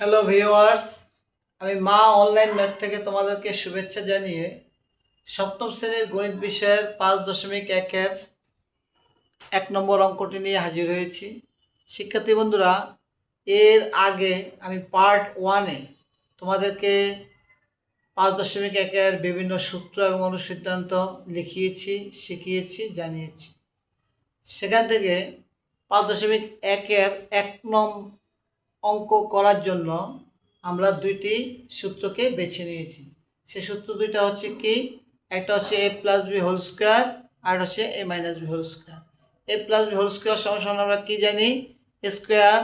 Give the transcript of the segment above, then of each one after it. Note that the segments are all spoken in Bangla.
হ্যালো ভিউয়ার্স, আমি মা অনলাইন ম্যাথ থেকে তোমাদেরকে শুভেচ্ছা জানিয়ে সপ্তম শ্রেণীর গণিত বিষয়ের 5.1-এর 1 নম্বর অঙ্কটি নিয়ে হাজির হয়েছি। শিক্ষার্থী বন্ধুরা, এর আগে আমি পার্ট 1-এ তোমাদেরকে 5.1-এর বিভিন্ন সূত্র এবং অনুসিদ্ধান্ত লিখিয়েছি, শিখিয়েছি, জানিয়েছি। সেখান থেকে 5.1-এর 1 নং অঙ্ক করার জন্য আমরা দুইটি সূত্রকে বেছে নিয়েছি। সেই সূত্র দুইটা হচ্ছে কি, একটা হচ্ছে a plus B whole square আর হচ্ছে a minus B whole square. a plus B whole square সমান আমরা কি জানি, a square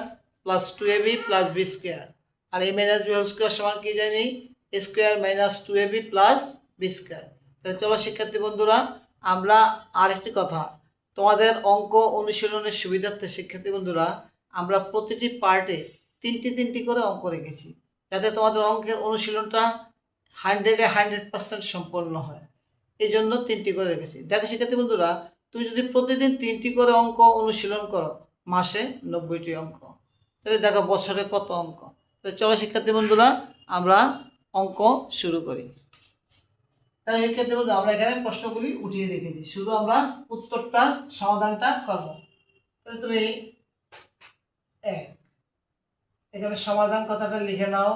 plus 2ab plus B square. আর a minus B whole square সমান কি জানি, a square minus 2ab plus B square. তাহলে চলো শিক্ষার্থী বন্ধুরা, আমরা আরেকটি কথা, তোমাদের অঙ্ক অনুশীলনের সুবিধার্থে শিক্ষার্থী বন্ধুরা, আমরা প্রতিটি পার্টে তিনটি করে অঙ্ক রেখেছি, যাতে তোমাদের অঙ্কের অনুশীলনটা 100% সম্পন্ন হয়। এই জন্য 3টি করে রেখেছি। দেখো শিক্ষার্থী বন্ধুরা, তুমি যদি প্রতিদিন 3টি করে অঙ্ক অনুশীলন করো, মাসে 90টি অঙ্ক, তাহলে দেখো বছরে কত অঙ্ক। তাহলে চলো শিক্ষার্থী বন্ধুরা, আমরা অঙ্ক শুরু করি। তাহলে শিক্ষার্থী বন্ধুরা, আমরা এখানে প্রশ্নগুলি উঠিয়ে রেখেছি, শুধু আমরা উত্তরটা সমাধানটা করবো। তাহলে তুমি এখানে সমাধান কথাটা লিখে নাও।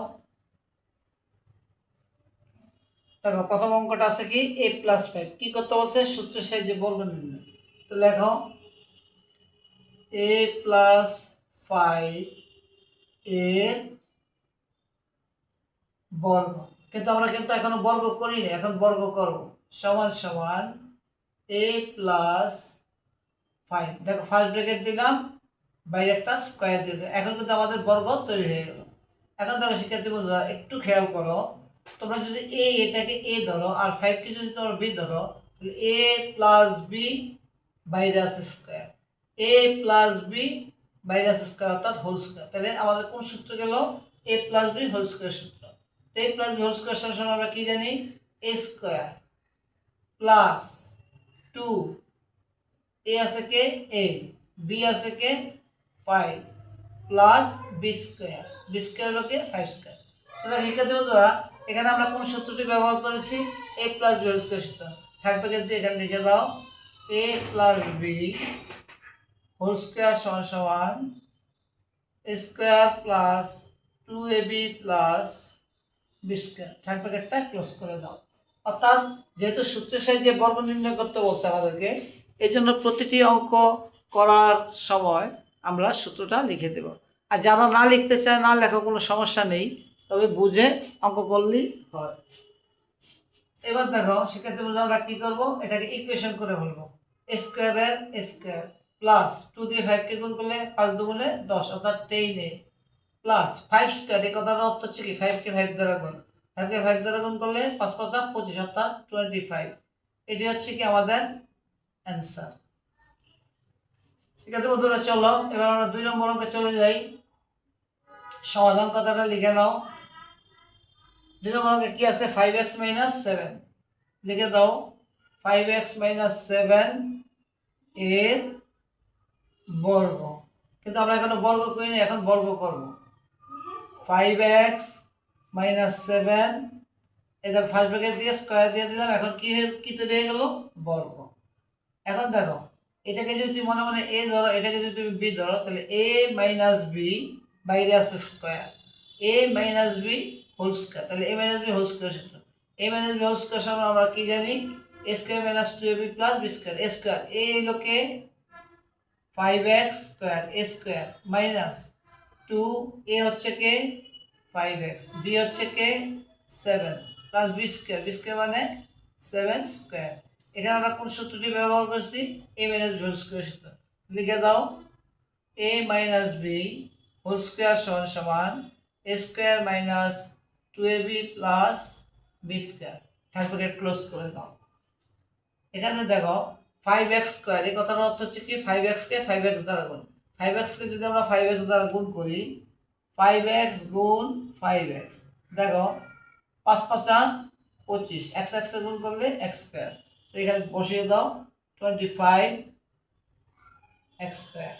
দেখো প্রথম অঙ্কটা আছে কি, a প্লাস 5। কি করতে বলছে, সূত্রের সাহায্যে বর্গ নির্ণয়। তো লেখো a প্লাস 5 এর বর্গ। কিন্তু আমরা কিন্তু এখনো বর্গ করিনি, এখন বর্গ করব। সমান সমান a প্লাস 5। দেখো ফার্স্ট ব্র্যাকেট দিলাম, বাইরে একটা স্কয়ার দিয়ে দিলাম। এখন কিন্তু আমাদের বর্গ তৈরি হয়ে গেল। এখন দেখো শিক্ষার্থী বন্ধুরা, একটু খেয়াল করো, তোমরা যদি এটাকে a ধরো আর 5 কে যদি তোমরা b ধরো, তাহলে a প্লাস বি বাইরে আছে স্কয়ার, a প্লাস বি বাইরে আছে স্কয়ার, অর্থাৎ হোল স্কয়ার। তাহলে আমাদের কোন সূত্র গেল, a plus B whole square সূত্র। a plus B whole square সমান আমরা কি জানি, a স্কয়ার প্লাস 2, a আছে কে a, b আছে কে 5 plus B square, B square হলো কে 5 স্কয়ার। তাহলে শিক্ষার্থী বন্ধুরা, এখানে আমরা কোন সূত্রটি ব্যবহার করেছি, a plus B whole square সূত্র। থার্ড ব্র্যাকেট দিয়ে এখানে লিখে দাও, a plus B whole square সমান সমান square plus 2ab plus B square. Third ব্র্যাকেটটা ক্লোজ করে দাও। অর্থাৎ যেহেতু সূত্রের সাহায্যে বর্গ নির্ণয় করতে বলছে আমাদেরকে, এই জন্য প্রতিটি অঙ্ক করার সময় আমরা সূত্রটা লিখে দেব। আর যারা না লিখতে চায়, না লেখা কোনো সমস্যা নেই, তবে বুঝে অঙ্ক করলেই হয়। এবার দেখো শিক্ষার্থী বন্ধুরা, আমরা কি করব, এটাকে ইকুয়েশন করে বলবো। a স্কয়ারের a স্কয়ার প্লাস 2 দিয়ে 5 কে গুণ করলে 5 দুগুণে 10, অর্থাৎ 10a প্লাস 5 স্কয়ার। এই কথার অর্থ হচ্ছে কি, 5 কে 5 দ্বারা গুণ, 5 কে 5 দ্বারা গুণ করলে 5 5 25, অর্থাৎ 25। এটি হচ্ছে কি আমাদের অ্যান্সার। শিক্ষার্থী বন্ধুরা, চলো এবার আমরা 2 নম্বর অঙ্কে চলে যাই। সমাধান কথাটা লিখে নাও। 2 নম্বর অঙ্কে কি আছে, 5x 7। লিখে দাও 5x 7 এর বর্গ। কিন্তু আমরা এখনো বর্গ করিনি, এখন বর্গ করব। 5x 7, এদের ফার্স্ট ব্র্যাকেট দিয়ে স্কয়ার দিয়ে দিলাম। এখন কি তৈরি হয়ে গেল, বর্গ। এখন দেখো, এটাকে যদি তুমি মনে মনে a ধরো, এটাকে যদি তুমি b ধরো, তাহলে a মাইনাস বি বাইরে আছে square, a minus B whole square. তাহলে a minus B whole square সূত্র। a minus B whole square সমান আমরা কি জানি, a square minus 2ab plus b square. a square, a হলো কে 5x square, a square minus 2, a হচ্ছে কে 5x, b হচ্ছে কে 7 plus b square, b square মানে 7 স্কয়ার। এখানে আমরা কোন সূত্রটি ব্যবহার করছি, a minus b whole square সূত্র। লিখে দাও a minus b whole square সমান সমান a square minus 2ab plus b square. Third bracket close করে দাও। এখানে দেখো 5x স্কয়ার, এই কথার অর্থ হচ্ছে কি, 5x কে 5x দ্বারা গুণ। 5x কে যদি আমরা 5x দ্বারা গুণ করি, 5x গুণ 5x, দেখো 5 5 25, x x এ গুণ করলে x স্কয়ার। তো এখানে বসিয়ে দাও 25 x স্কয়ার।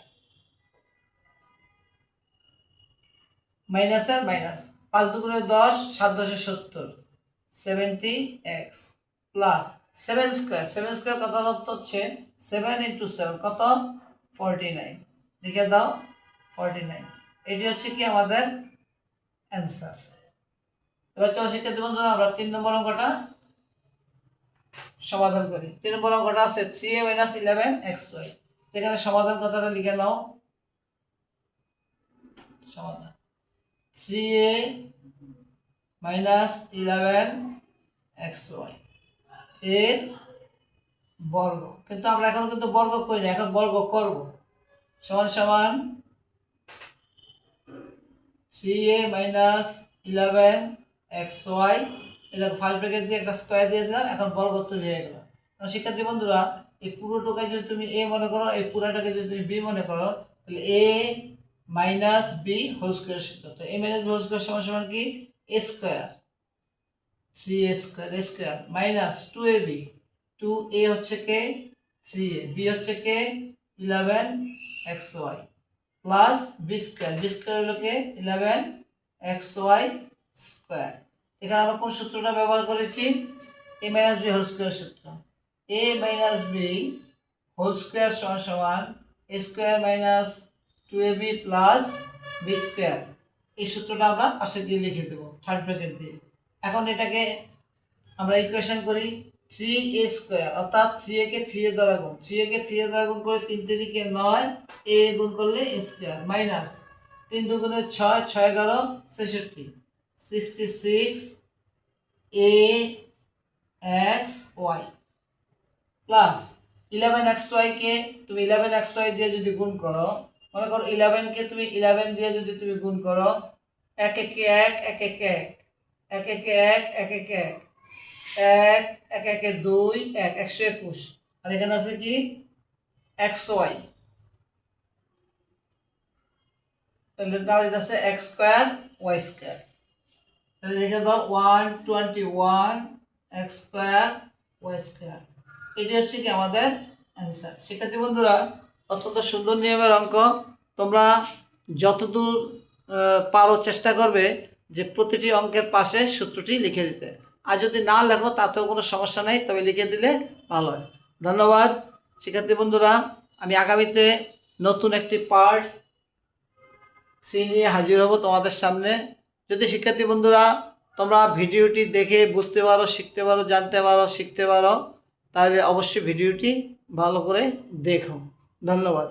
মাইনাসের মাইনাস, 5 দুগুণে 10, 7 10 70, 70x প্লাস 7 স্কয়ার, 7 স্কয়ার কত অর্থ হচ্ছে 7 × 7 কত 49, লিখে দাও 49। এটি হচ্ছে কি আমাদের অ্যান্সার। এবার চলো শিক্ষার্থী বন্ধুরা আমরা 3 নম্বর অঙ্কটা সমাধান করি। 3 নম্বর অঙ্কটা আছে 3a - 11xy। এখানে সমাধান কথাটা লিখে নাও। সমাধান 3a - 11xy এর বর্গ, কিন্তু আমরা এখন কিন্তু বর্গ করি না, এখন বর্গ করব। সমান সমান 3a - 11xy, এটা ফার্স্ট ব্র্যাকেট দিয়ে একটা স্কয়ার দিয়ে দিলাম, এখন বর্গ তৈরি হয়ে গেল। শিক্ষার্থী বন্ধুরা এই পুরোটাকে যদি তুমি a মনে করো, এই পুরোটাকে যদি তুমি b মনে করো, তাহলে a - b হোল স্কয়ার সূত্র। তো a - b হোল স্কয়ার সমান সমান কি a square, 3a square, a square minus 2ab, 2a হচ্ছে কে 3a, b হচ্ছে কে 11xy plus b square, b square হলো কে 11xy স্কয়ার। এখানে আমরা কোন সূত্রটা ব্যবহার করেছি, a - b হোল স্কয়ার সূত্র। a - b হোল স্কয়ার সমান সমান a square minus 2ab plus b square. এই সূত্রটা আমরা পাশে দিয়ে লিখে দেব থার্ড ব্র্যাকেট দিয়ে। এখন এটাকে আমরা ইকুয়েশন করি 3a স্কয়ার, অর্থাৎ 3a কে 3a দ্বারা গুণ, 3a কে 3a দ্বারা গুণ করে 3 × 3 = 9, a গুণ করলে a স্কয়ার মাইনাস 3 দুগুণে 6, 6 11 66, 66 aXy প্লাস 11xy কে তুমি 11xy দিয়ে যদি গুণ করো, মনে করো 11 কে তুমি 11 দিয়ে যদি তুমি গুণ করো, 1 1 1 1 1 1 1 1 1 1 1 1 1 1 2 1 121, আর এখানে আছে কি xy, তাহলে দাঁড়িয়ে আছে x স্কয়ার y স্কয়ার। তাহলে লিখে দাও 121 x স্কয়ার y স্কয়ার। এটি হচ্ছে কি আমাদের অ্যান্সার। শিক্ষার্থী বন্ধুরা অত্যন্ত সুন্দর নিয়মের অঙ্ক, তোমরা যতদূর পারো চেষ্টা করবে যে প্রতিটি অঙ্কের পাশে সূত্রটি লিখে দিতে, আর যদি না লেখো তাতেও কোনো সমস্যা নেই, তবে লিখে দিলে ভালো হয়। ধন্যবাদ শিক্ষার্থী বন্ধুরা, আমি আগামীতে নতুন একটি পার্ট 3 নিয়ে হাজির হব তোমাদের সামনে। যদি শিক্ষার্থী বন্ধুরা তোমরা ভিডিওটি দেখে বুঝতে পারো, শিখতে পারো, জানতে পারো, শিখতে পারো, তাহলে অবশ্যই ভিডিওটি ভালো করে দেখো। ধন্যবাদ।